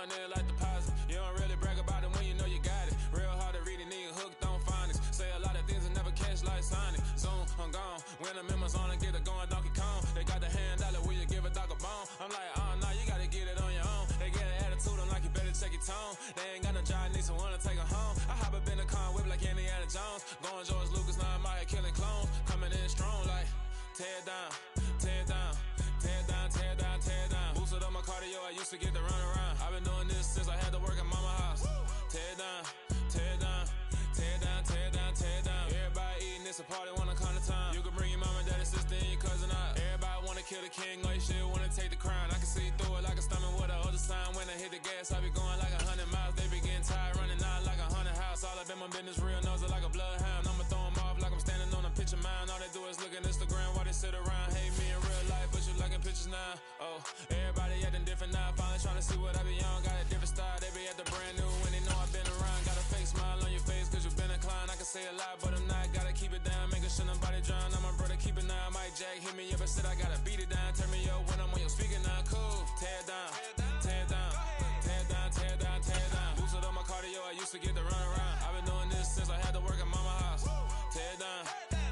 going in like deposit. You don't really brag about it when you know you got it. Real hard to read it, nigga hooked on phonics. Say a lot of things and never catch like Sonic. Zoom, I'm gone. When I'm in my zone and get it going Donkey Kong. They got the $100, will you give a dog a bone? I'm like, oh, no, you gotta get it on your own. They get an attitude, I'm like, you better check your tone. They ain't got no job, need someone to take her home. I hop up in the car, whip like Indiana Jones. Going George Lucas, now I'm out here killing clones. Coming in strong like, tear down, tear down. Tear down, tear down, tear down. Boosted up my cardio, I used to get to run around. I've been doing this since I had to work at mama house. Tear down, tear down, tear down, tear down, tear down. Everybody eating, it's a party, wanna come to time. You can bring your mama, daddy, sister, and your cousin out. Everybody wanna kill the king, like shit, wanna take the crown. I can see through it like a stomach with a other sign. When I hit the gas, I be going like 100 miles. They be getting tired, running out like 100 house. All up in my business, real nose like a bloodhound. I'ma throw them off like I'm standing on a picture mound. All they do is look at Instagram while they sit around. Hate me in real life, but you liking pictures now. Oh, everybody acting different now. Finally trying to see what I be on. Got a different style, they be at the brand new when they know I've been around. Got a fake smile on your face cause you've been inclined. I can say a lot, but I'm not. Gotta keep it down, making sure nobody drown. I'm my brother, keep it now. Mike Jack hit me up and said I gotta beat it down. Turn me up when I'm on your speaker now. Cool, tear down, tear down, tear down, tear down, tear down. Boosted up my cardio, I used to get to run around. I've been doing this since I had to work at mama house. Tear down,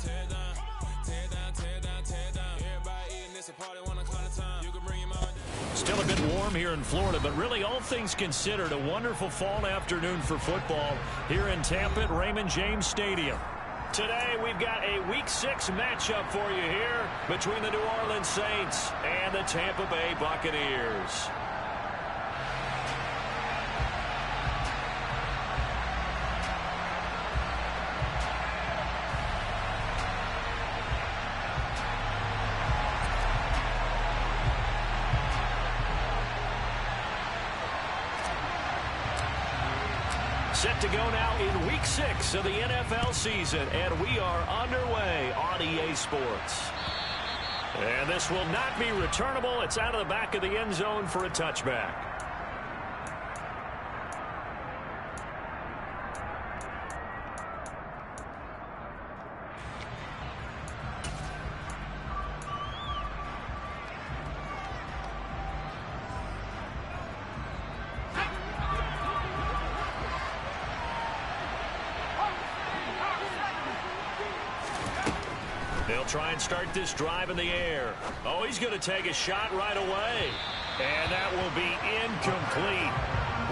tear down, tear down, tear down, tear down. Everybody eating, it's a party, wanna climb the time. You can bring your mama. Still a bit warm here in Florida, but really all things considered, a wonderful fall afternoon for football here in Tampa at Raymond James Stadium. Today we've got a Week 6 matchup for you here between the New Orleans Saints and the Tampa Bay Buccaneers. Set to go now in Week 6 of the NFL season, and we are underway on EA Sports. And this will not be returnable. It's out of the back of the end zone for a touchback. They'll try and start this drive in the air. Oh, he's going to take a shot right away. And that will be incomplete.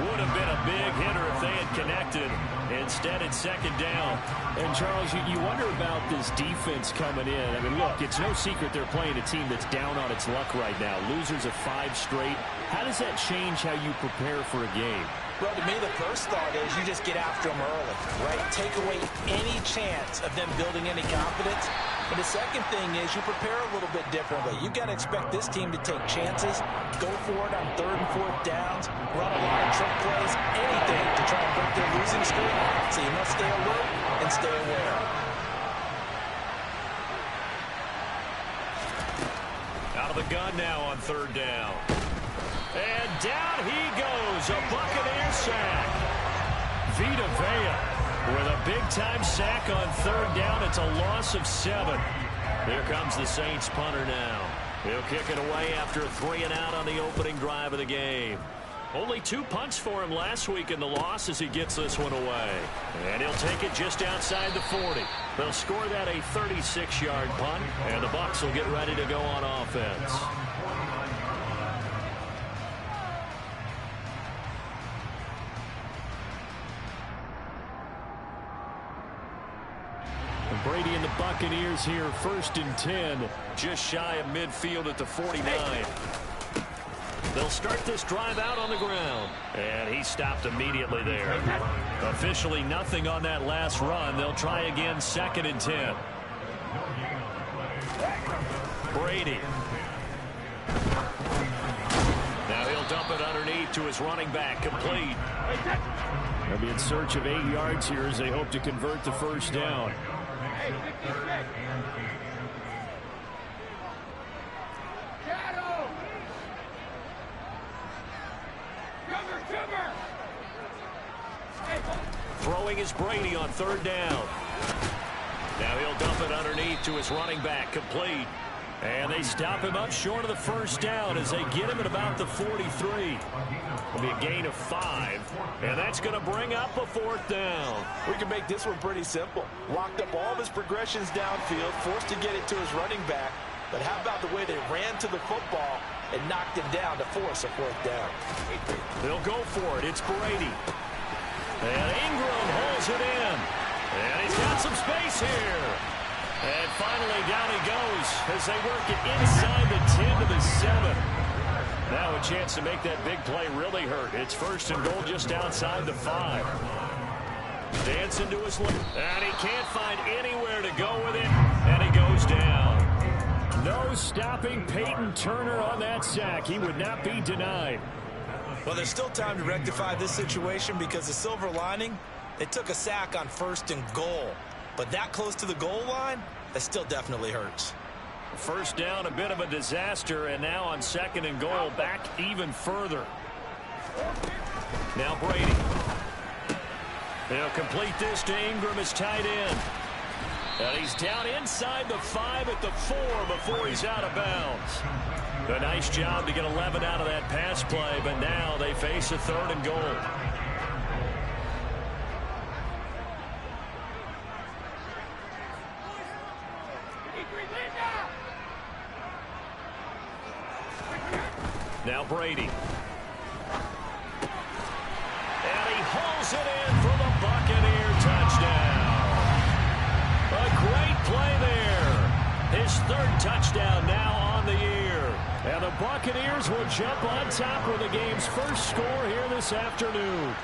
Would have been a big hitter if they had connected. Instead, it's second down. And, Charles, you wonder about this defense coming in. I mean, look, it's no secret they're playing a team that's down on its luck right now. Losers of 5 straight. How does that change how you prepare for a game? Well, to me, the first thought is you just get after them early, right? Take away any chance of them building any confidence. And the second thing is you prepare a little bit differently. You've got to expect this team to take chances, go for it on 3rd and 4th downs, run a lot of trick plays, anything to try and break their losing streak. So you must stay alert and stay aware. Out of the gun now on 3rd down. And down he goes, a Buccaneer sack. Vita Vea with a big-time sack on 3rd down. It's a loss of 7. Here comes the Saints punter now. He'll kick it away after a 3 and out on the opening drive of the game. Only 2 punts for him last week in the loss as he gets this one away. And he'll take it just outside the 40. They'll score that a 36-yard punt, and the Bucs will get ready to go on offense. Brady and the Buccaneers here, 1st and 10. Just shy of midfield at the 49. They'll start this drive out on the ground. And he stopped immediately there. Officially nothing on that last run. They'll try again, 2nd and 10. Brady. Now he'll dump it underneath to his running back, complete. They'll be in search of 8 yards here as they hope to convert the 1st down. Throwing is Brady on 3rd down. Now he'll dump it underneath to his running back, complete. And they stop him up short of the first down as they get him at about the 43. It'll be a gain of 5, and that's going to bring up a 4th down. We can make this one pretty simple. Locked up all of his progressions downfield, forced to get it to his running back. But how about the way they ran to the football and knocked him down to force a 4th down? They'll go for it. It's Brady. And Ingram holds it in. And he's got some space here. And finally, down he goes as they work it inside the 10 to the 7. Now a chance to make that big play really hurt. It's 1st and goal just outside the 5. Dancing to his left. And he can't find anywhere to go with it. And he goes down. No stopping Peyton Turner on that sack. He would not be denied. Well, there's still time to rectify this situation because the silver lining, they took a sack on 1st and goal. But that close to the goal line, that still definitely hurts. 1st down, a bit of a disaster, and now on 2nd and goal, back even further. Now Brady. They'll complete this to Ingram as tight end. And he's down inside the 5 at the 4 before he's out of bounds. A nice job to get 11 out of that pass play, but now they face a 3rd and goal. Now Brady. And he hauls it in for the Buccaneer touchdown. A great play there. His 3rd touchdown now on the year. And the Buccaneers will jump on top with the game's first score here this afternoon.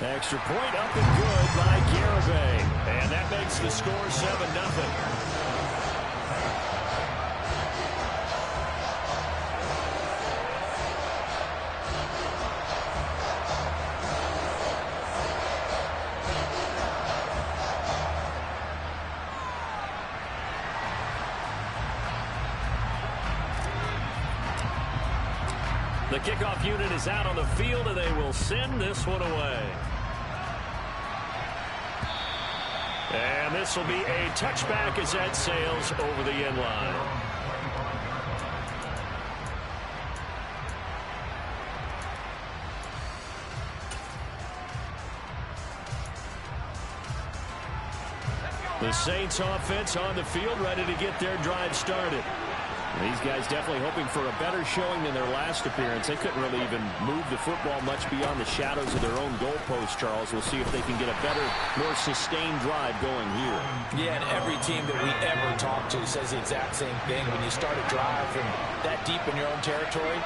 Extra point up and good by Garibay. And that makes the score 7-0. The kickoff unit is out on the field, and they will send this one away. And this will be a touchback as that sails over the end line. The Saints offense on the field, ready to get their drive started. These guys definitely hoping for a better showing than their last appearance. They couldn't really even move the football much beyond the shadows of their own goalpost, Charles. We'll see if they can get a better, more sustained drive going here. Yeah, and every team that we ever talk to says the exact same thing. When you start a drive from that deep in your own territory,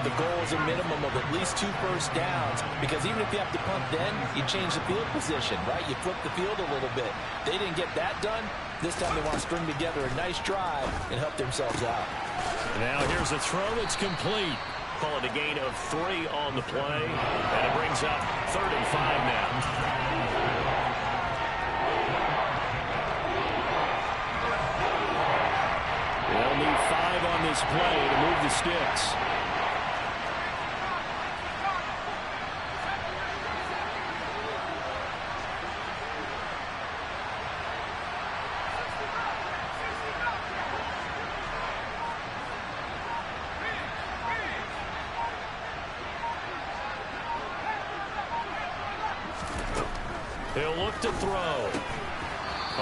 the goal is a minimum of at least 2 first downs, because even if you have to punt then, you change the field position, right? You flip the field a little bit. They didn't get that done. This time they want to string together a nice drive and help themselves out. Now here's a throw that's complete. Call it a gain of 3 on the play. And it brings up 3rd and 5 now. They'll need 5 on this play to move the sticks. He'll look to throw.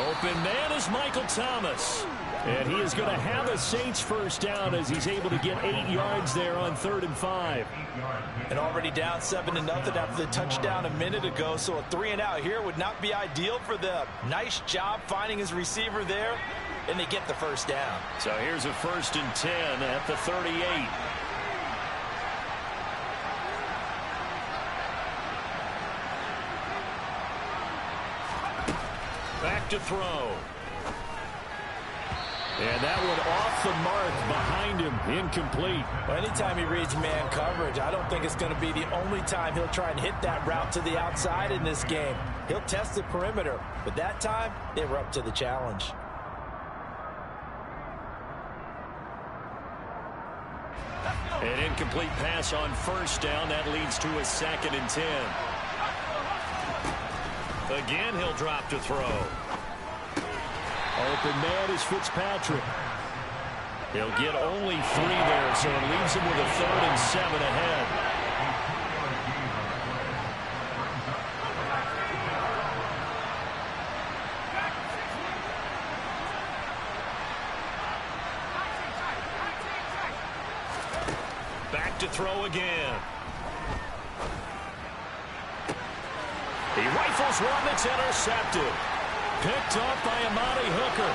Open man is Michael Thomas. And he is going to have a Saints first down as he's able to get 8 yards there on 3rd and 5. And already down 7-0 after the touchdown a minute ago, so a 3-and-out here would not be ideal for them. Nice job finding his receiver there, and they get the first down. So here's a 1st and 10 at the 38. Back to throw. And that one off the mark behind him, incomplete. Well, anytime he reads man coverage, I don't think it's going to be the only time he'll try and hit that route to the outside in this game. He'll test the perimeter, but that time they were up to the challenge. An incomplete pass on 1st down. That leads to a 2nd and 10. Again, he'll drop to throw. Open man is Fitzpatrick. He'll get only 3 there, so it leaves him with a 3rd and 7 ahead. Back to throw again. He rifles one that's intercepted. Picked up by Amani Hooker.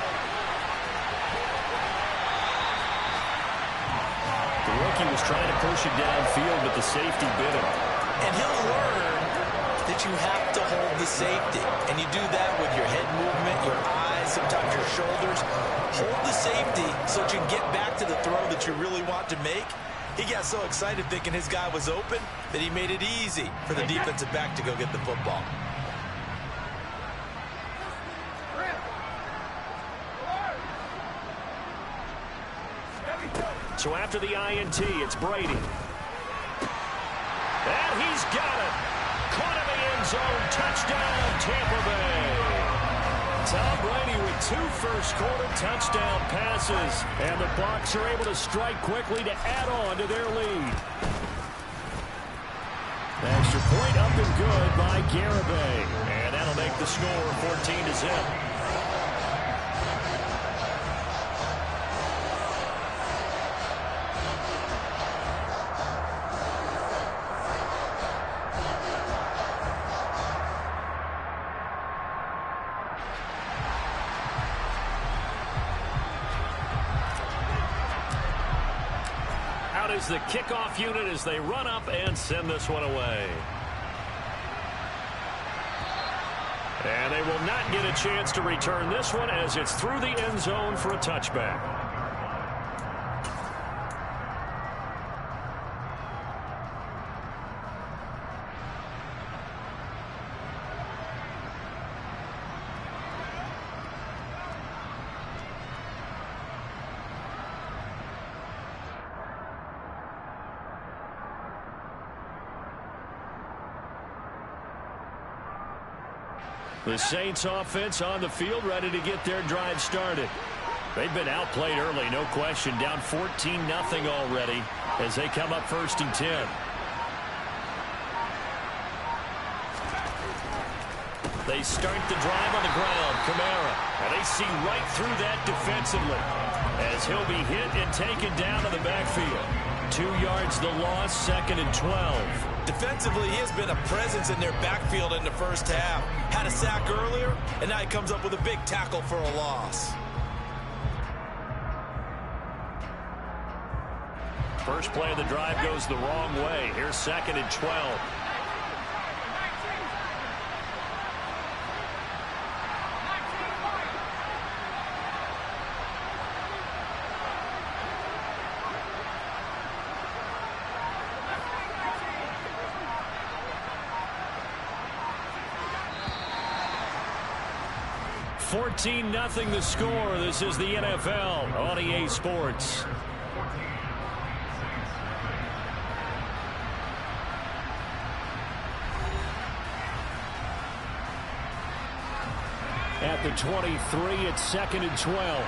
The rookie was trying to push it downfield, but the safety bit him. And he'll learn that you have to hold the safety. And you do that with your head movement, your eyes, sometimes your shoulders. Hold the safety so that you can get back to the throw that you really want to make. He got so excited thinking his guy was open that he made it easy for the defensive back to go get the football. So after the INT, it's Brady. And he's got it. Caught in the end zone. Touchdown, Tampa Bay. Tom Brady with 2 first-quarter touchdown passes. And the Bucs are able to strike quickly to add on to their lead. Extra point up and good by Garibay. And that'll make the score 14-0. Is the kickoff unit as they run up and send this one away. And they will not get a chance to return this one as it's through the end zone for a touchback. The Saints offense on the field ready to get their drive started. They've been outplayed early, no question. Down 14-0 already as they come up 1st and 10. They start the drive on the ground. Kamara. And they see right through that defensively as he'll be hit and taken down to the backfield. 2 yards the loss, 2nd and 12. Defensively, he has been a presence in their backfield in the first half. Had a sack earlier, and now he comes up with a big tackle for a loss. First play of the drive goes the wrong way. Here's 2nd and 12. $14-0 the score. This is the NFL on EA Sports. At the 23, it's 2nd and 12.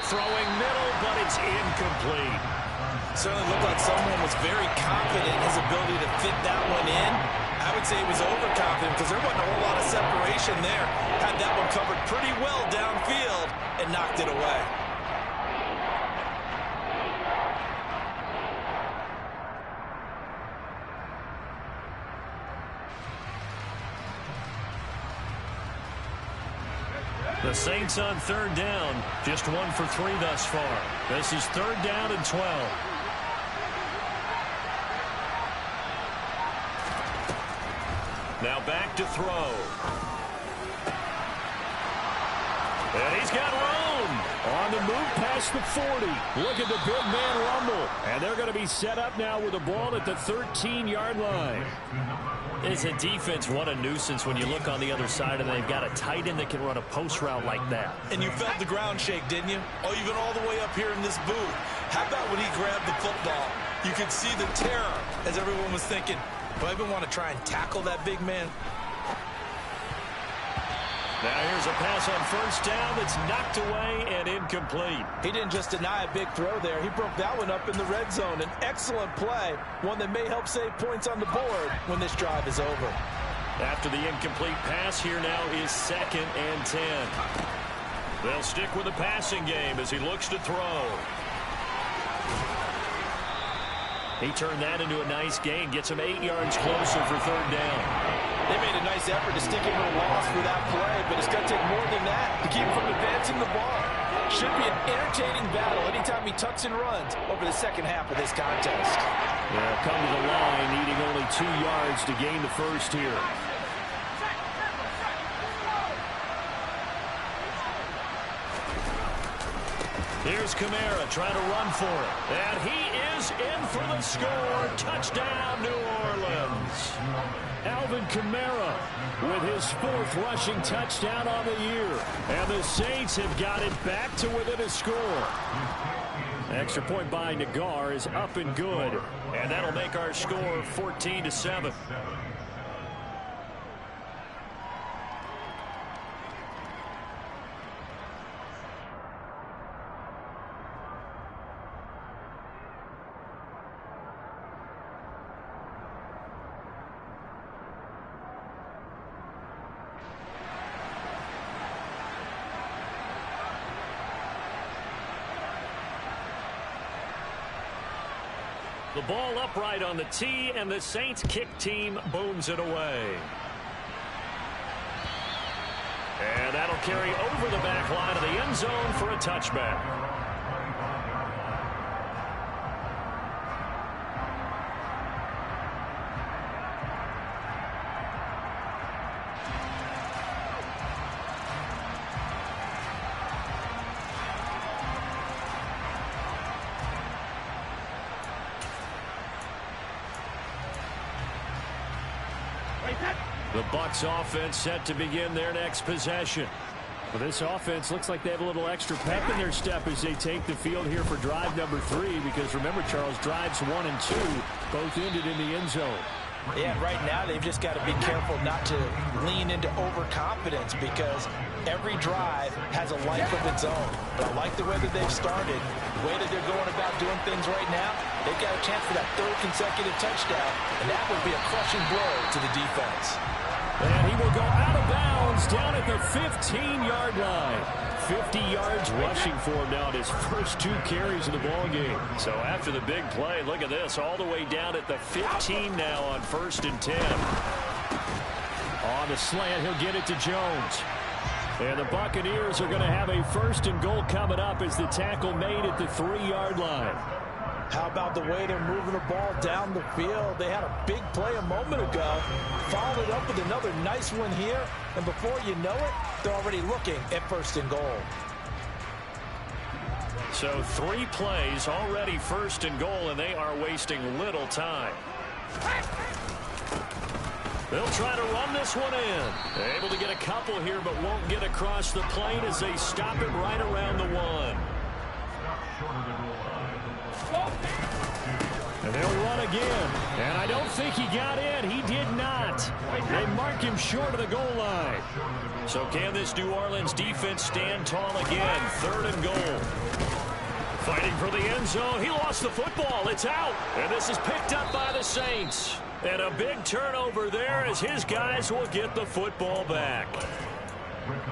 Throwing middle, but it's incomplete. Certainly looked like someone was very confident in his ability to fit that one in. I would say he was overconfident because there wasn't a whole lot of separation there. Had that one covered pretty well downfield and knocked it away. The Saints on 3rd down, just 1 for 3 thus far. This is 3rd down and 12. Now back to throw. And he's got room. On the move past the 40. Look at the big man rumble. And they're going to be set up now with the ball at the 13-yard line. As a defense, what a nuisance when you look on the other side and they've got a tight end that can run a post route like that. And you felt the ground shake, didn't you? Oh, you've been all the way up here in this booth. How about when he grabbed the football? You could see the terror as everyone was thinking, do I even want to try and tackle that big man? Now here's a pass on first down that's knocked away and incomplete. He didn't just deny a big throw there. He broke that one up in the red zone. An excellent play, one that may help save points on the board when this drive is over. After the incomplete pass, here now is 2nd and 10. They'll stick with the passing game as he looks to throw. He turned that into a nice gain, gets him 8 yards closer for 3rd down. They made a nice effort to stick him in a loss for that play, but it's going to take more than that to keep him from advancing the ball. Should be an entertaining battle anytime he tucks and runs over the second half of this contest. They'll come to the line, needing only 2 yards to gain the first here. Here's Kamara trying to run for it. And he is in for the score. Touchdown, New Orleans. Alvin Kamara with his 4th rushing touchdown on the year. And the Saints have got it back to within a score. Extra point by Nagar is up and good. And that'll make our score 14-7. The ball upright on the tee, and the Saints kick team booms it away. And that'll carry over the back line of the end zone for a touchback. The Bucs offense set to begin their next possession. Well, this offense looks like they have a little extra pep in their step as they take the field here for drive number 3, because remember, Charles, drives 1 and 2 both ended in the end zone. Yeah, right now they've just got to be careful not to lean into overconfidence, because every drive has a life of its own. But I like the way that they've started, the way that they're going about doing things right now. They've got a chance for that 3rd consecutive touchdown, and that would be a crushing blow to the defense. And he will go out of bounds down at the 15-yard line. 50 yards rushing for him now at his first 2 carries of the ballgame. So after the big play, look at this, all the way down at the 15 now on 1st and 10. On the slant, he'll get it to Jones. And the Buccaneers are going to have a 1st and goal coming up as the tackle made at the 3-yard line. How about the way they're moving the ball down the field? They had a big play a moment ago, followed it up with another nice one here, and before you know it, they're already looking at 1st and goal. So 3 plays, already 1st and goal, and they are wasting little time. They'll try to run this one in. They're able to get a couple here, but won't get across the plane as they stop it right around the 1. And they'll run again. And I don't think he got in. He did not. They mark him short of the goal line. So can this New Orleans defense stand tall again? 3rd and goal. Fighting for the end zone. He lost the football. It's out. And this is picked up by the Saints. And a big turnover there as his guys will get the football back.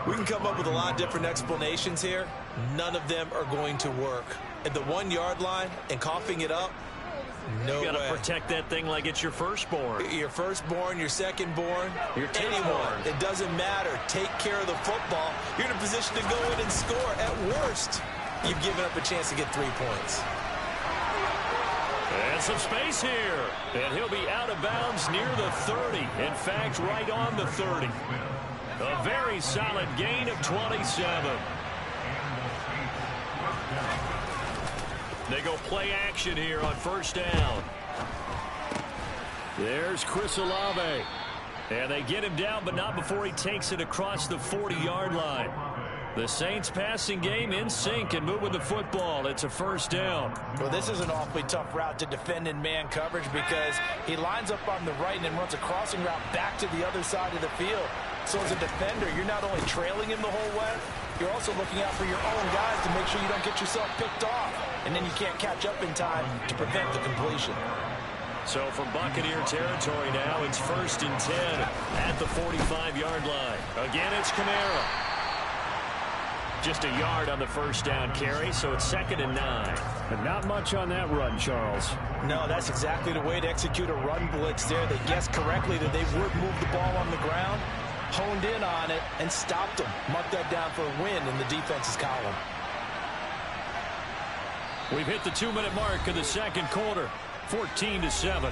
We can come up with a lot of different explanations here. None of them are going to work. At the 1-yard line and coughing it up, no way. You got to protect that thing like it's your firstborn. Your firstborn, your secondborn, your anyone. It doesn't matter. Take care of the football. You're in a position to go in and score. At worst, you've given up a chance to get 3 points. And some space here. And he'll be out of bounds near the 30. In fact, right on the 30. A very solid gain of 27. They go play action here on first down. There's Chris Olave. And they get him down, but not before he takes it across the 40-yard line. The Saints passing game in sync and moving the football. It's a first down. Well, this is an awfully tough route to defend in man coverage because he lines up on the right and then runs a crossing route back to the other side of the field. So as a defender, you're not only trailing him the whole way, you're also looking out for your own guys to make sure you don't get yourself picked off. And then you can't catch up in time to prevent the completion. So from Buccaneer territory now, it's 1st and 10 at the 45-yard line. Again, it's Kamara. Just a yard on the first down carry, so it's 2nd and 9. But not much on that run, Charles. No, that's exactly the way to execute a run blitz there. They guessed correctly that they would move the ball on the ground, honed in on it, and stopped them. Marked that down for a win in the defense's column. We've hit the 2-minute mark of the second quarter. 14-7.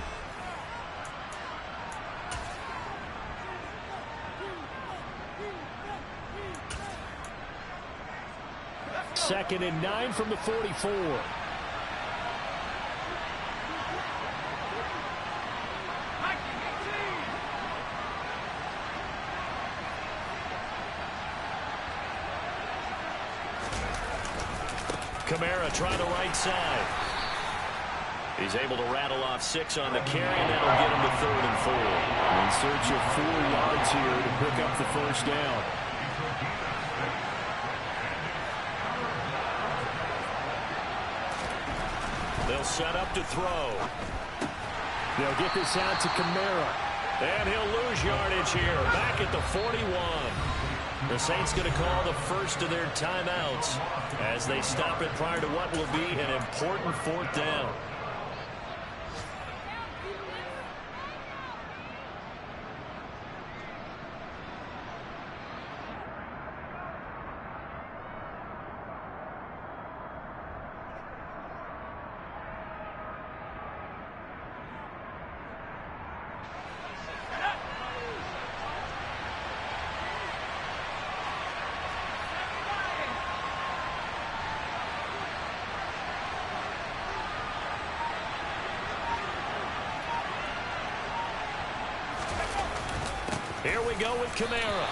Second and 9 from the 44. Kamara trying the right side. He's able to rattle off 6 on the carry, and that'll get him to 3rd and 4. In search of 4 yards here to pick up the first down. They'll set up to throw. They'll get this out to Kamara. And he'll lose yardage here, back at the 41. The Saints going to call the first of their timeouts as they stop it prior to what will be an important 4th down. Here we go with Kamara.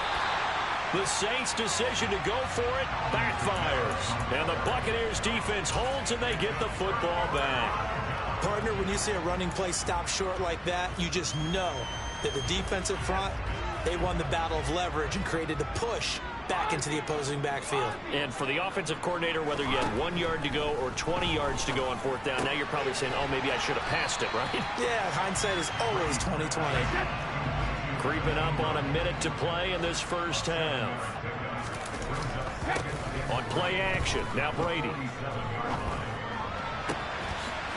The Saints' decision to go for it backfires. And the Buccaneers defense holds and they get the football back. Partner, when you see a running play stop short like that, you just know that the defensive front, they won the battle of leverage and created the push back into the opposing backfield. And for the offensive coordinator, whether you had 1 yard to go or 20 yards to go on 4th down, now you're probably saying, oh, maybe I should have passed it, right? Yeah, hindsight is always 20/20. Creeping up on a minute to play in this first half. On play action, now Brady.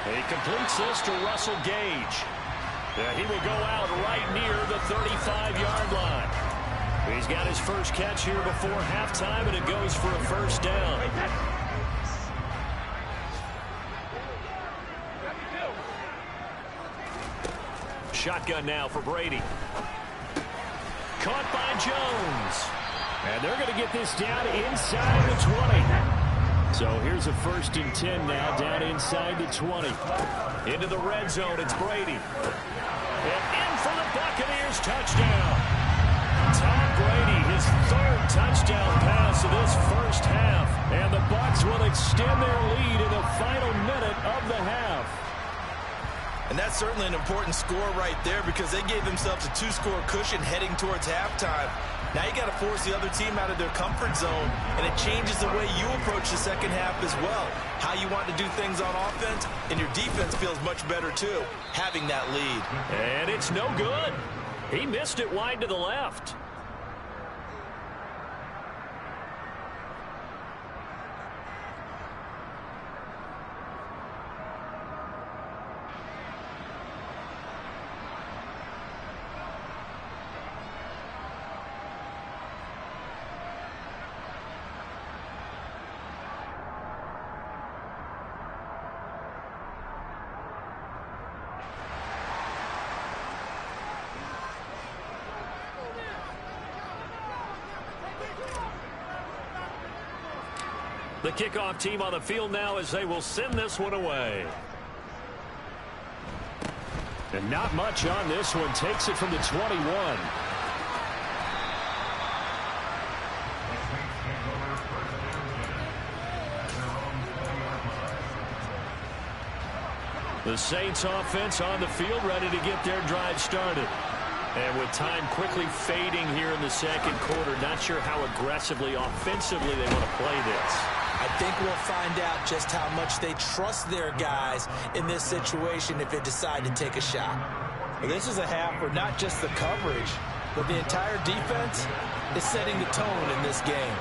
He completes this to Russell Gage. He will go out right near the 35-yard line. He's got his first catch here before halftime, and it goes for a first down. Shotgun now for Brady. Caught by Jones. And they're going to get this down inside the 20. So here's a 1st and 10 now, down inside the 20. Into the red zone, it's Brady. And in for the Buccaneers, touchdown. Tom Brady, his 3rd touchdown pass of this first half. And the Bucs will extend their lead in the final minute of the half. And that's certainly an important score right there because they gave themselves a 2-score cushion heading towards halftime. Now you got to force the other team out of their comfort zone, and it changes the way you approach the second half as well. How you want to do things on offense, and your defense feels much better too, having that lead. And it's no good. He missed it wide to the left. The kickoff team on the field now as they will send this one away. And not much on this one. Takes it from the 21. The Saints offense on the field, ready to get their drive started. And with time quickly fading here in the second quarter, not sure how aggressively, offensively they want to play this. I think we'll find out just how much they trust their guys in this situation if they decide to take a shot. Well, this is a half where not just the coverage, but the entire defense is setting the tone in this game.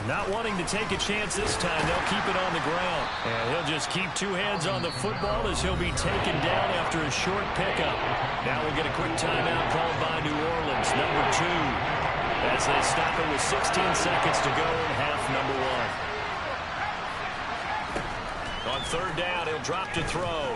Not wanting to take a chance this time, they'll keep it on the ground. And he'll just keep two hands on the football as he'll be taken down after a short pickup. Now we'll get a quick timeout called by New Orleans, number 2. As they stop it with 16 seconds to go in half number 1. On third down, he'll drop to throw.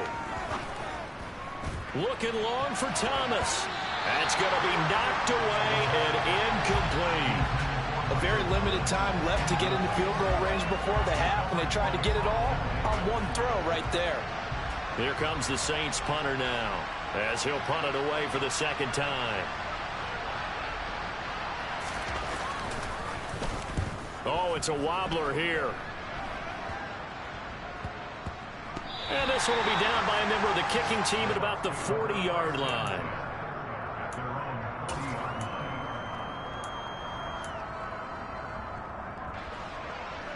Looking long for Thomas. That's going to be knocked away and incomplete. A very limited time left to get into field goal range before the half, and they tried to get it all on one throw right there. Here comes the Saints punter now, as he'll punt it away for the second time. Oh, it's a wobbler here. And this one will be down by a member of the kicking team at about the 40-yard line.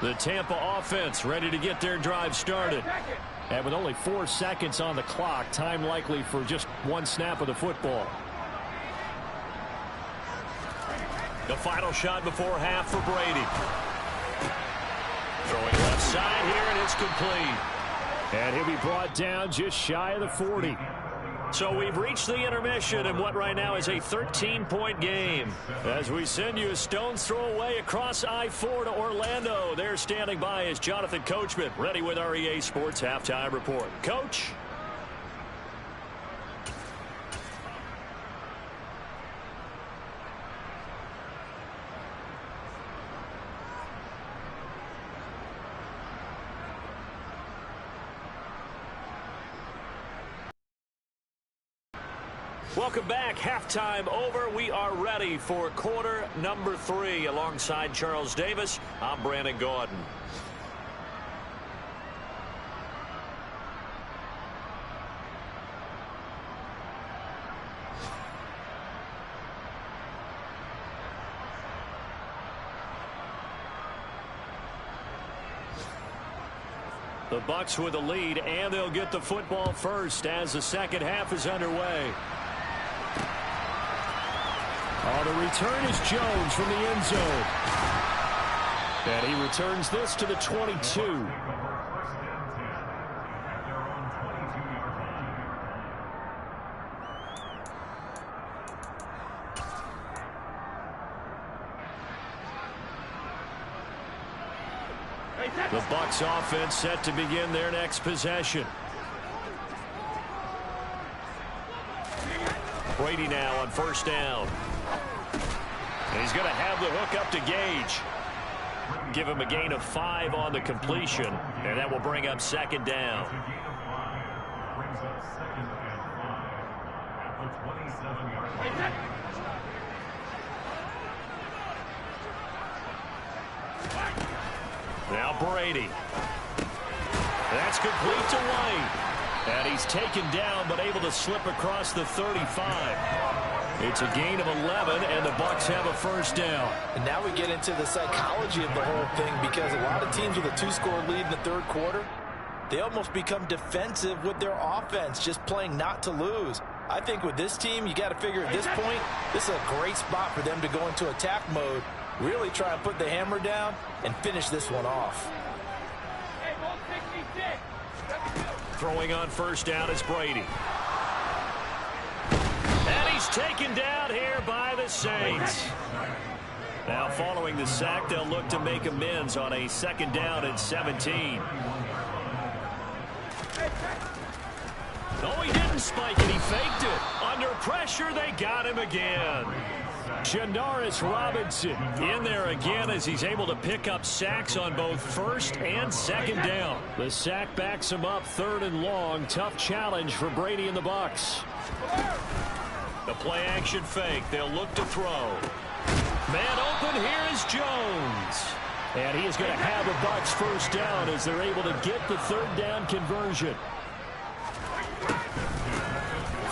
The Tampa offense ready to get their drive started. And with only 4 seconds on the clock, time likely for just one snap of the football. The final shot before half for Brady. Throwing left side here, and it's complete. And he'll be brought down just shy of the 40. So we've reached the intermission in what right now is a 13-point game. As we send you a stone's throw away across I-4 to Orlando. There standing by is Jonathan Coachman, ready with our EA Sports Halftime Report. Coach? Welcome back. Halftime over. We are ready for quarter number 3. Alongside Charles Davis, I'm Brandon Gaudin. The Bucs with the lead, and they'll get the football first as the second half is underway. Oh, the return is Jones from the end zone. And he returns this to the 22. The Bucs offense set to begin their next possession. Brady now on first down. He's going to have the hook up to Gage. Give him a gain of 5 on the completion, and that will bring up second down. Now Brady. That's complete to White. And he's taken down but able to slip across the 35. It's a gain of 11, and the Bucs have a first down. And now we get into the psychology of the whole thing, because a lot of teams with a 2-score lead in the third quarter, they almost become defensive with their offense, just playing not to lose. I think with this team, you got to figure at this point, this is a great spot for them to go into attack mode, really try and put the hammer down and finish this one off. Throwing on first down is Brady. And he's taken down here by the Saints. Now following the sack, they'll look to make amends on a second down and 17. Oh, he didn't spike it. He faked it. Under pressure, they got him again. Janaris Robinson in there again as he's able to pick up sacks on both first and second down. The sack backs him up, 3rd and long. Tough challenge for Brady and the Bucs. The play action fake. They'll look to throw. Man open. Here is Jones. And he is going to have the Bucs first down as they're able to get the 3rd down conversion.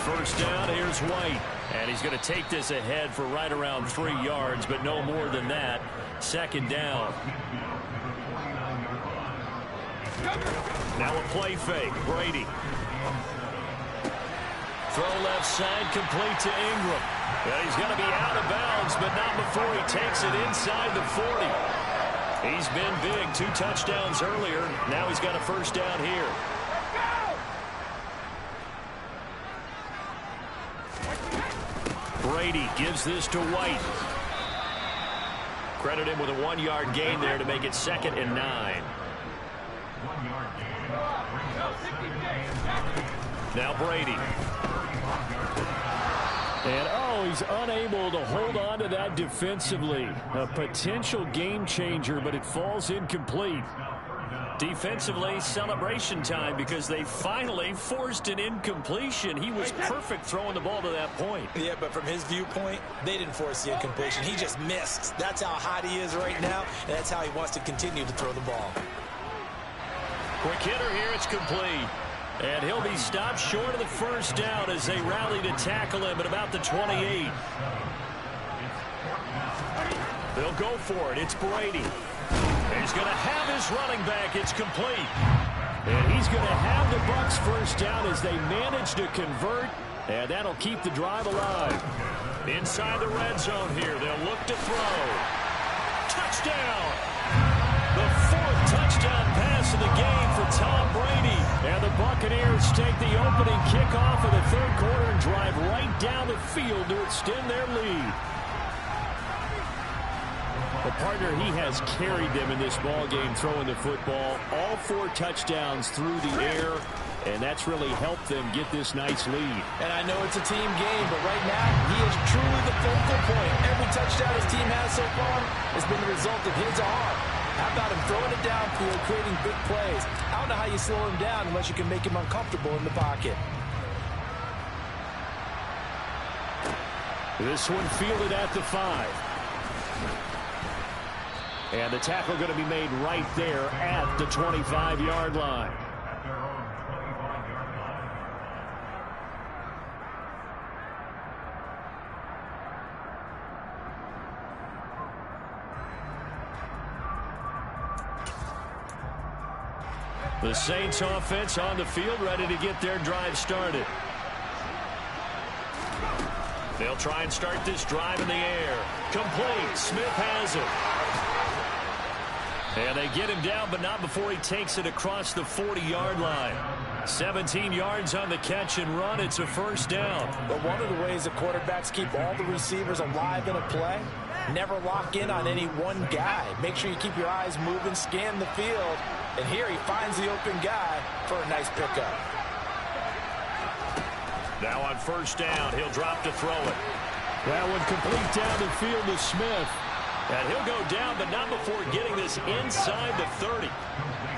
First down, here's White. And he's going to take this ahead for right around 3 yards, but no more than that. 2nd down. Now a play fake. Brady. Throw left side, complete to Ingram. And he's going to be out of bounds, but not before he takes it inside the 40. He's been big. 2 touchdowns earlier. Now he's got a first down here. Brady gives this to White. Credit him with a 1-yard gain there to make it 2nd and 9. Now Brady. And, oh, he's unable to hold on to that defensively. A potential game changer, but it falls incomplete. Defensively, celebration time because they finally forced an incompletion. He was perfect throwing the ball to that point. Yeah, but from his viewpoint, they didn't force the incompletion. He just missed. That's how hot he is right now, and that's how he wants to continue to throw the ball. Quick hitter here, it's complete. And he'll be stopped short of the first down as they rally to tackle him at about the 28. They'll go for it. It's Brady. He's going to have his running back. It's complete. And he's going to have the Bucs first down as they manage to convert. And that'll keep the drive alive. Inside the red zone here. They'll look to throw. Touchdown. The 4th touchdown pass of the game for Tom Brady. And the Buccaneers take the opening kickoff of the 3rd quarter and drive right down the field to extend their lead. The partner, he has carried them in this ball game throwing the football. All 4 touchdowns through the air, and that's really helped them get this nice lead. And I know it's a team game, but right now, he is truly the focal point. Every touchdown his team has so far has been the result of his arm. How about him throwing it downfield, creating big plays? I don't know how you slow him down unless you can make him uncomfortable in the pocket. This one fielded at the 5. And the tackle going to be made right there at the 25-yard line. The Saints offense on the field, ready to get their drive started. They'll try and start this drive in the air. Complete. Smith has it. And they get him down, but not before he takes it across the 40-yard line. 17 yards on the catch and run. It's a first down. But one of the ways the quarterbacks keep all the receivers alive in a play, never lock in on any one guy. Make sure you keep your eyes moving, scan the field. And here he finds the open guy for a nice pickup. Now on first down, he'll drop to throw it. That one complete down the field to Smith. And he'll go down, but not before getting this inside the 30.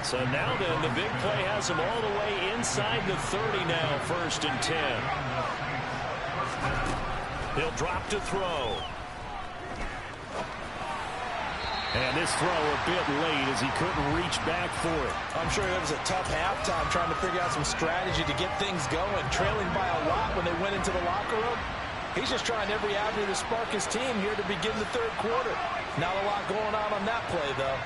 So now then, the big play has him all the way inside the 30 now, 1st and 10. He'll drop to throw. And this throw a bit late as he couldn't reach back for it. I'm sure it was a tough halftime trying to figure out some strategy to get things going, trailing by a lot when they went into the locker room. He's just trying every avenue to spark his team here to begin the 3rd quarter. Not a lot going on that play, though.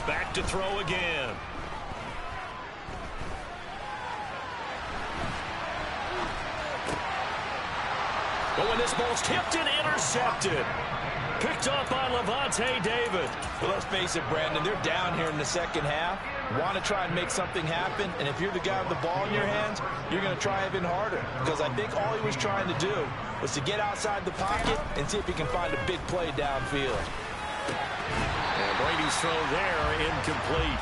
Back to throw again. But when this ball's tipped and intercepted. Picked up by Levante David. Well, let's face it, Brandon, they're down here in the second half. Want to try and make something happen, and if you're the guy with the ball in your hands, you're going to try even harder. Because I think all he was trying to do was to get outside the pocket and see if he can find a big play downfield. And Brady's throw there, incomplete.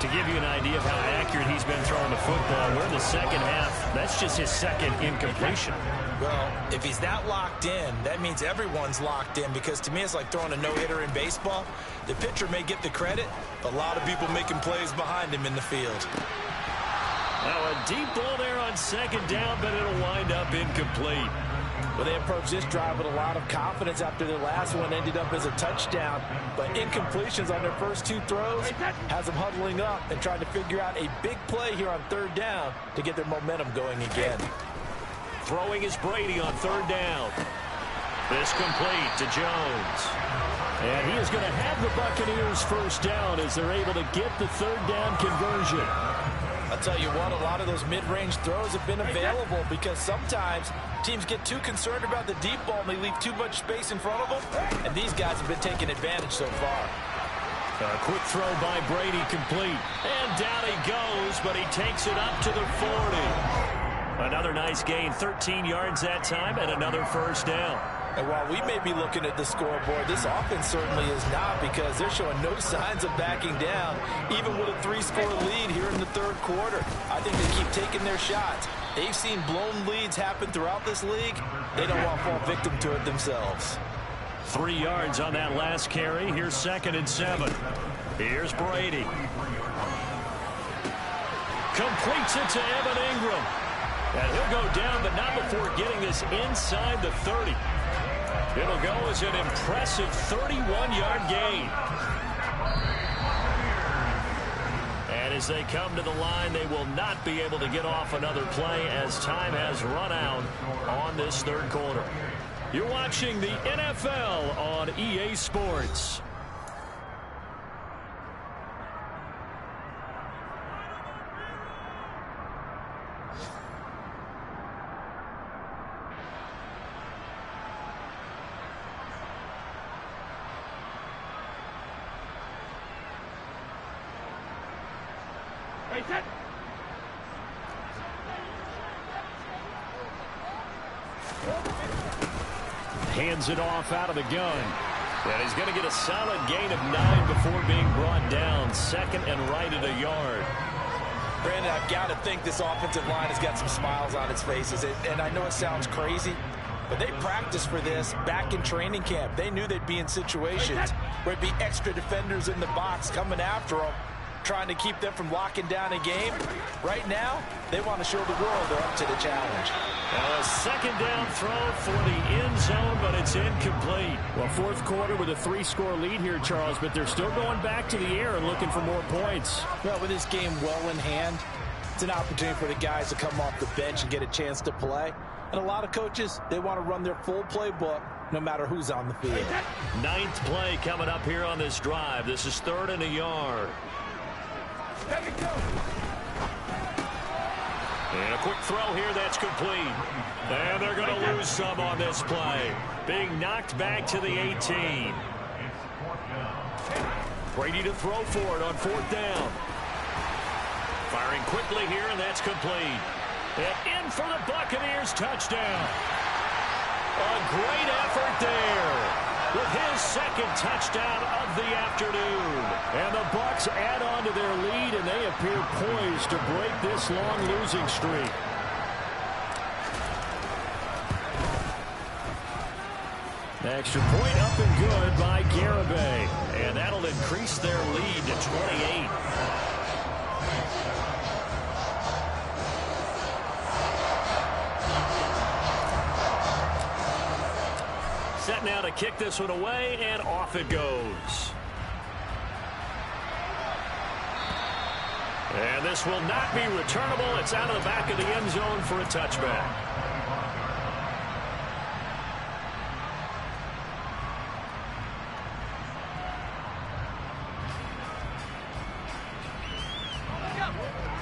To give you an idea of how accurate he's been throwing the football, we're in the second half. That's just his second incompletion. Well, if he's that locked in, that means everyone's locked in, because to me it's like throwing a no-hitter in baseball. The pitcher may get the credit, but a lot of people making plays behind him in the field. Now a deep ball there on second down, but it'll wind up incomplete. Well, they approached this drive with a lot of confidence after their last one ended up as a touchdown. But incompletions on their first two throws has them huddling up and trying to figure out a big play here on third down to get their momentum going again. Throwing is Brady on third down. This complete to Jones. And he is going to have the Buccaneers first down as they're able to get the third down conversion. I'll tell you what, a lot of those mid-range throws have been available because sometimes teams get too concerned about the deep ball and they leave too much space in front of them. And these guys have been taking advantage so far. A quick throw by Brady, complete. And down he goes, but he takes it up to the 40. Another nice gain, 13 yards that time, and another first down. And while we may be looking at the scoreboard, this offense certainly is not, because they're showing no signs of backing down, even with a 3-score lead here in the third quarter. I think they keep taking their shots. They've seen blown leads happen throughout this league. They don't want to fall victim to it themselves. 3 yards on that last carry. Here's 2nd and 7. Here's Brady. Completes it to Evan Ingram. And he'll go down, but not before getting this inside the 30. It'll go as an impressive 31-yard gain. And as they come to the line, they will not be able to get off another play as time has run out on this third quarter. You're watching the NFL on EA Sports. Hands it off out of the gun. And he's going to get a solid gain of 9 before being brought down. 2nd and right at a yard. Brandon, I've got to think this offensive line has got some smiles on its faces. And I know it sounds crazy, but they practiced for this back in training camp. They knew they'd be in situations where it'd be extra defenders in the box coming after them, trying to keep them from locking down a game. Right now, they want to show the world they're up to the challenge. Now a second down throw for the end zone, but it's incomplete. Well, fourth quarter with a 3-score lead here, Charles, but they're still going back to the air and looking for more points. Well, with this game well in hand, it's an opportunity for the guys to come off the bench and get a chance to play. And a lot of coaches, they want to run their full playbook no matter who's on the field. 9th play coming up here on this drive. This is 3rd and a yard. And a quick throw here that's complete. And they're going to lose some on this play. Being knocked back to the 18. Brady to throw for it on 4th down. Firing quickly here, and that's complete. And in for the Buccaneers touchdown. A great effort there with his 2nd touchdown of the afternoon. And the Bucs add on to their lead, and they appear poised to break this long losing streak. Extra point up and good by Garibay. And that'll increase their lead to 28. Set now to kick this one away, and off it goes. And this will not be returnable. It's out of the back of the end zone for a touchback.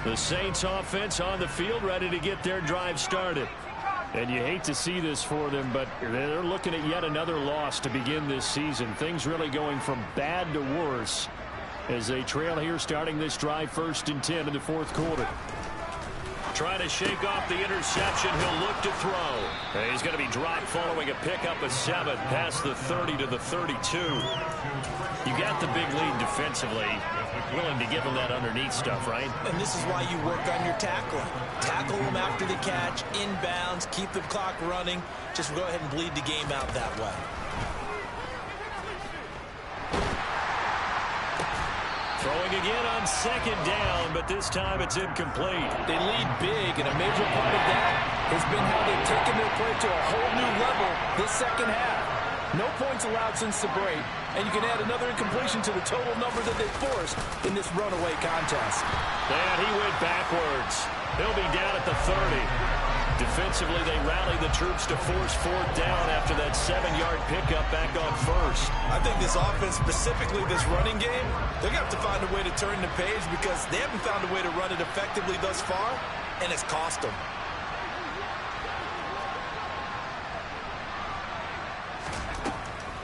The Saints offense on the field, ready to get their drive started. And you hate to see this for them, but they're looking at yet another loss to begin this season. Things really going from bad to worse as they trail here starting this drive 1st and 10 in the 4th quarter. Trying to shake off the interception. He'll look to throw. And he's going to be dropped following a pickup of 7 past the 30 to the 32. You got the big lead defensively. Willing to give him that underneath stuff, right? And this is why you work on your tackling. Tackle them after the catch, inbounds, keep the clock running. Just go ahead and bleed the game out that way. Throwing again on 2nd down, but this time it's incomplete. They lead big, and a major part of that has been how they've taken their play to a whole new level this second half. No points allowed since the break, and you can add another incompletion to the total number that they forced in this runaway contest. And he went backwards. He'll be down at the 30. Defensively, they rallied the troops to force 4th down after that 7-yard pickup back on 1st. I think this offense, specifically this running game, they're going to have to find a way to turn the page because they haven't found a way to run it effectively thus far, and it's cost them.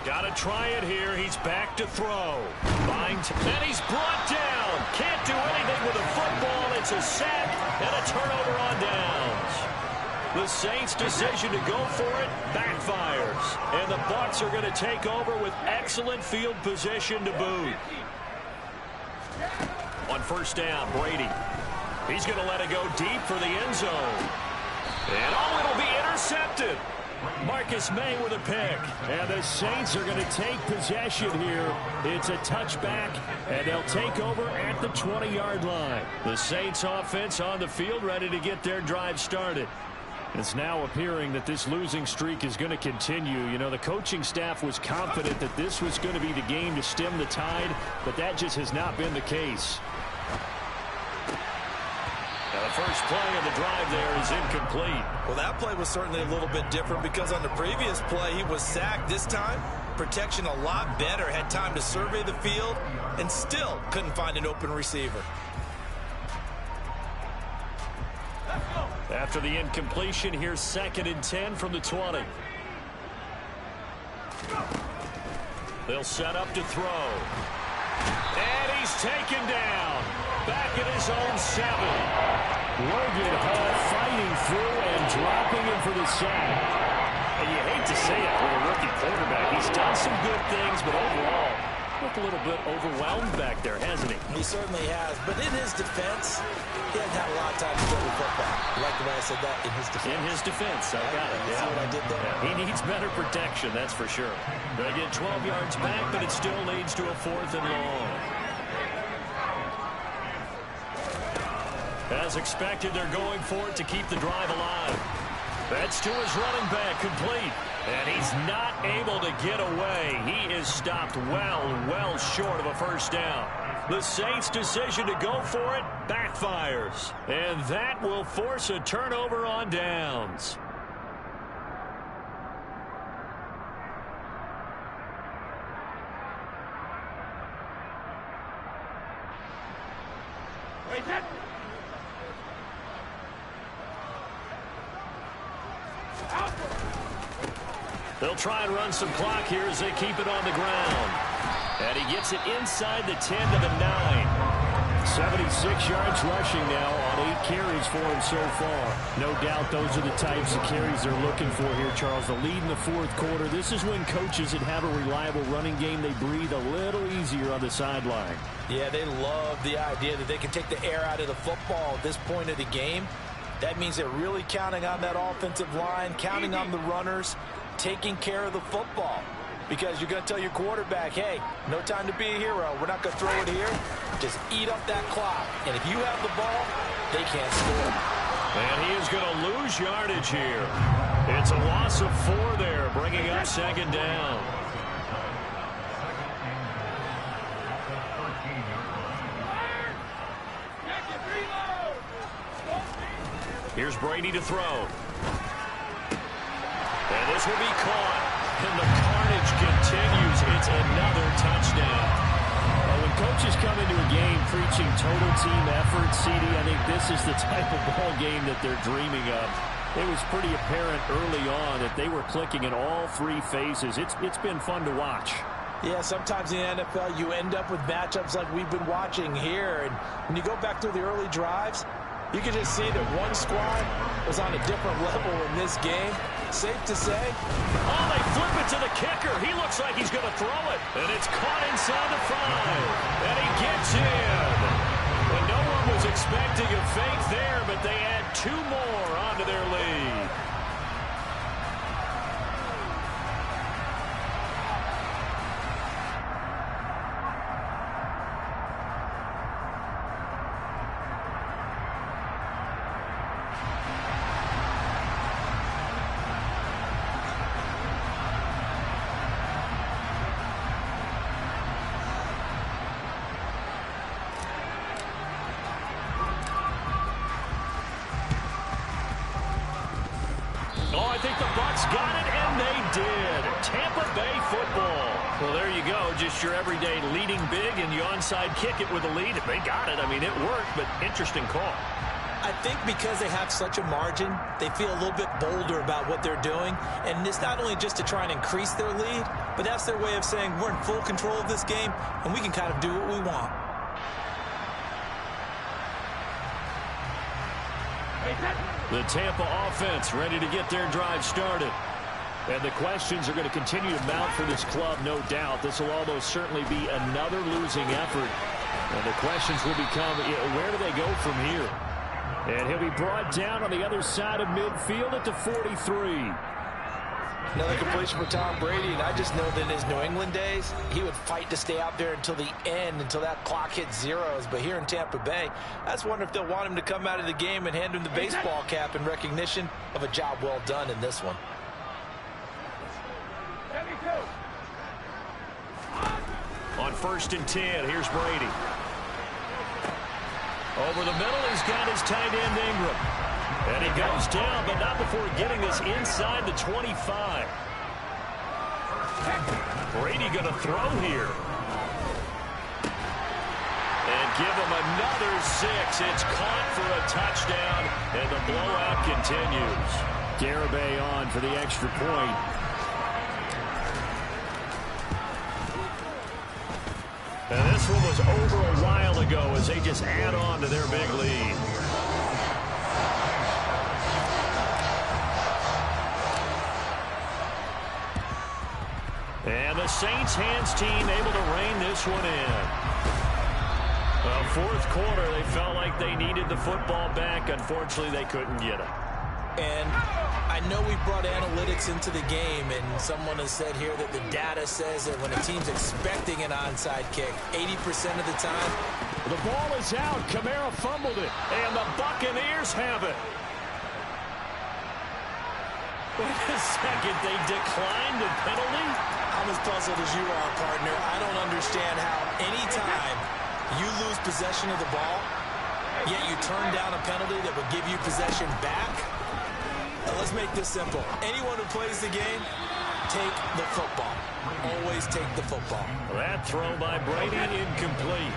Got to try it here. He's back to throw. And he's brought down. Can't do anything with a football. It's a sack and a turnover on downs. The Saints' decision to go for it backfires. And the Bucs are going to take over with excellent field position to boot. On 1st down, Brady. He's going to let it go deep for the end zone. And it'll be intercepted. Marcus May with a pick. And the Saints are going to take possession here. It's a touchback, and they'll take over at the 20-yard line. The Saints offense on the field ready to get their drive started. It's now appearing that this losing streak is going to continue. You know, the coaching staff was confident that this was going to be the game to stem the tide, but that just has not been the case. Now the first play of the drive there is incomplete. Well, that play was certainly a little bit different because on the previous play, he was sacked. This time, protection a lot better. Had time to survey the field and still couldn't find an open receiver. After the incompletion, here's 2nd and 10 from the 20. They'll set up to throw. And he's taken down. Back at his own 7. Logan Hall fighting through and dropping him for the sack. And you hate to say it with a rookie quarterback. He's done some good things, but overall, looked a little bit overwhelmed back there, hasn't he? He certainly has. But in his defense, he hasn't had a lot of time to throw the football. You like the way I said that? In his defense. In his defense. I got it. See what I did there? Yeah, he needs better protection, that's for sure. They get 12 yards back, but it still leads to a 4th and long. As expected, they're going for it to keep the drive alive. That's to his running back, complete. And he's not able to get away. He is stopped well short of a 1st down. The Saints' decision to go for it backfires. And that will force a turnover on downs. They'll try and run some clock here as they keep it on the ground. And he gets it inside the 10 to the 9. 76 yards rushing now on 8 carries for him so far. No doubt those are the types of carries they're looking for here, Charles. The lead in the 4th quarter. This is when coaches that have a reliable running game, they breathe a little easier on the sideline. Yeah, they love the idea that they can take the air out of the football at this point of the game. That means they're really counting on that offensive line, counting on the runners, taking care of the football. Because you're going to tell your quarterback, hey, no time to be a hero. We're not going to throw it here. Just eat up that clock. And if you have the ball, they can't score. And he is going to lose yardage here. It's a loss of 4 there, bringing up 2nd down. Here's Brady to throw. And this will be caught. And the carnage continues. It's another touchdown. Well, when coaches come into a game preaching total team effort, CD, I think this is the type of ball game that they're dreaming of. It was pretty apparent early on that they were clicking in all 3 phases. It's been fun to watch. Yeah, sometimes in the NFL you end up with matchups like we've been watching here. And when you go back through the early drives, You can just see that one squad was on a different level in this game. Safe to say. Oh, they flip it to the kicker. He looks like he's going to throw it. And it's caught inside the 5. And he gets in. And no one was expecting a fake there, but they add 2 more onto their lead. I think the Bucs got it, and they did. Tampa Bay football. Well, there you go. Just your everyday leading big, and you onside kick it with a lead. If they got it, I mean, it worked, but interesting call. I think because they have such a margin, they feel a little bit bolder about what they're doing. And it's not only just to try and increase their lead, but that's their way of saying we're in full control of this game, and we can kind of do what we want. The Tampa offense ready to get their drive started. And the questions are going to continue to mount for this club, no doubt. This will almost certainly be another losing effort. And the questions will become, where do they go from here? And he'll be brought down on the other side of midfield at the 43. Another completion for Tom Brady, and I just know that in his New England days, he would fight to stay out there until the end, until that clock hit zeros. But here in Tampa Bay, I just wonder if they'll want him to come out of the game and hand him the baseball cap in recognition of a job well done in this one. On 1st and 10, here's Brady. Over the middle, he's got his tight end Ingram. And he goes down, but not before getting this inside the 25. Brady going to throw here. And give him another 6. It's caught for a touchdown, and the blowout continues. Garibay on for the extra point. And this one was over a while ago as they just add on to their big lead. And the Saints hands team able to rein this one in. Fourth quarter, they felt like they needed the football back. Unfortunately, they couldn't get it. And I know we brought analytics into the game, and someone has said here that the data says that when a team's expecting an onside kick, 80% of the time. The ball is out. Kamara fumbled it, and the Buccaneers have it. Wait a second, they declined the penalty? I'm as puzzled as you are, partner. I don't understand how any time you lose possession of the ball, yet you turn down a penalty that would give you possession back. Let's make this simple. Anyone who plays the game, take the football. Always take the football. That throw by Brady incomplete.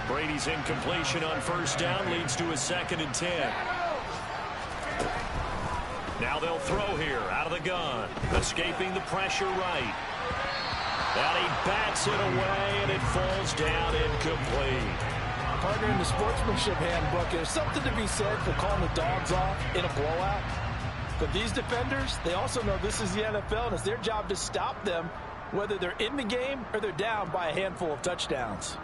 Brady's incompletion on 1st down leads to a 2nd and 10. Now they'll throw here out of the gun. Escaping the pressure right. And he bats it away, and it falls down incomplete. Partner, in the sportsmanship handbook, there's something to be said for calling the dogs off in a blowout. But these defenders, they also know this is the NFL, and it's their job to stop them, whether they're in the game or they're down by a handful of touchdowns.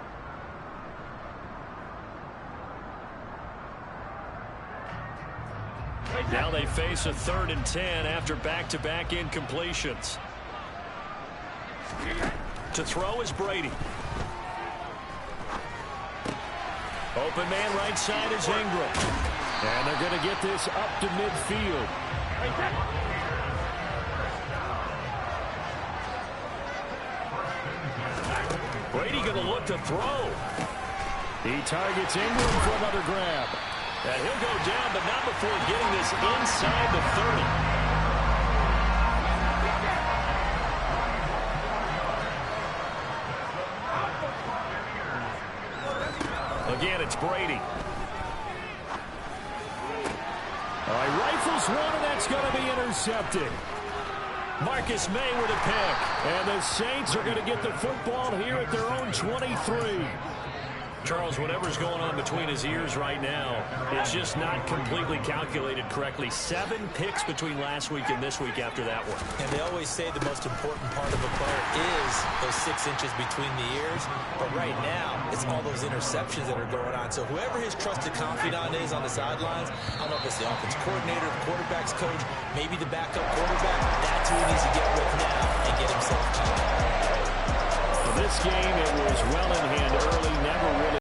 Now they face a 3rd and 10 after back-to-back incompletions. To throw is Brady. Open man right side is Ingram. And they're going to get this up to midfield. Brady going to look to throw. He targets Ingram for another grab. And he'll go down, but not before getting this inside the 30. Again, it's Brady. All right, rifles one, and that's going to be intercepted. Marcus May with a pick. And the Saints are going to get the football here at their own 23. Charles, whatever's going on between his ears right now, it's just not completely calculated correctly. 7 picks between last week and this week after that one. And they always say the most important part of a player is those 6 inches between the ears. But right now, it's all those interceptions that are going on. So whoever his trusted confidant is on the sidelines, I don't know if it's the offense coordinator, the quarterback's coach, maybe the backup quarterback, that's who he needs to get with now and get himself killed. This game, it was well in hand early, never really